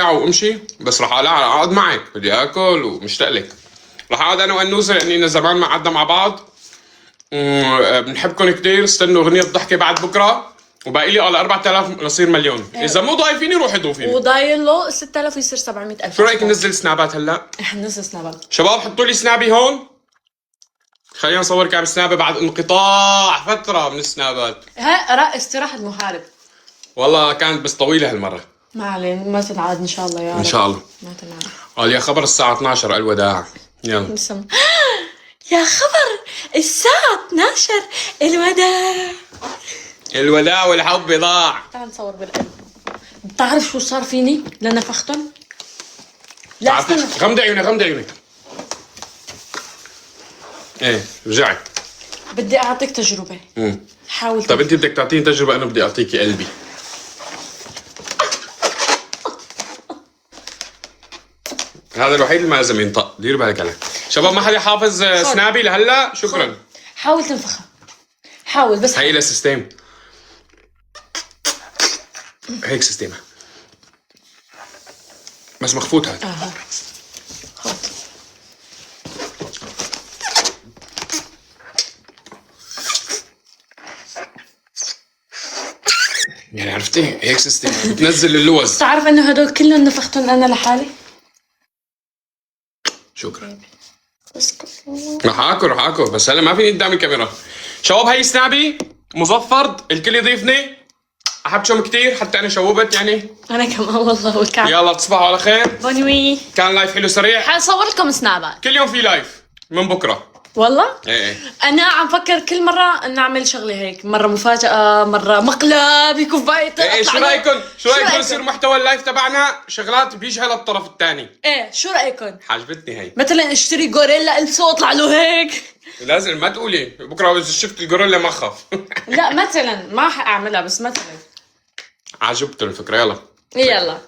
وامشي، بس رح اقعد معك، بدي اكل ومشتاق لك. رح اقعد انا وانوسه لاننا زمان ما قعدنا مع بعض. بنحبكم كتير. استنوا اغنيه ضحكه بعد بكره، وباقي لي 4000 لصير مليون. اذا مو ضايفيني روحي ضوفيني. وضايل له 6000 يصير 700000. شو رايك ننزل سنابات هلا؟ حننزل سنابات. شباب حطوا لي سنابي هون، خلينا نصور كام سنابه بعد انقطاع فتره من السنابات. ها استراحة المحارب. والله كانت بس طويله هالمره. ما علينا، ما تنعاد ان شاء الله يا رب. ان شاء الله. ما تنعاد. قال يا خبر الساعه 12 الوداع. يلا يا خبر الساعة 12 الوداع. الوداع والحب ضاع. تعال نصور بالقلب. بتعرف شو صار فيني لنفختن؟ لا استنى. غمضي عيونك غمضي عيونك. ايه رجعي. بدي اعطيك تجربة. حاول. طب انت بدك تعطيني تجربه، انا بدي اعطيكي قلبي. هذا الوحيد اللي ما لازم ينطق، دير بالك عليه. شباب ما حدا حافظ سنابي لهلا؟ شكرا. حاول تنفخها، حاول بس. هي للسيستم، هيك سيستمها بس مخفوت هاد. خط. يعني عرفتي هيك سيستم بتنزل اللوز. تعرف انه هدول كلهم نفختهم انا لحالي. شكرا. رح اكل بس هلا ما فيني قدام الكاميرا. شباب هي سنابي مظفر، الكل يضيفني. احبكم كثير، حتى انا شوبت يعني. انا كمان والله والكعب. يلا تصبحوا على خير. بونوي. كان لايف حلو سريع. حصور لكم سنابات كل يوم في لايف من بكره. والله. ايه انا عم فكر كل مره نعمل شغله هيك، مره مفاجاه، مره مقلب يكون بايت. ايه شو رايكم يصير محتوى اللايف تبعنا شغلات بيشغل الطرف الثاني؟ ايه شو رايكم؟ عجبتني هي. مثلا اشتري غوريلا البسه واطلع له هيك. لازم ما تقولي بكره اذا شفت الجوريلا ما خاف. لا مثلا ما حاعملها، بس مثلا عجبته الفكره. يلا يلا.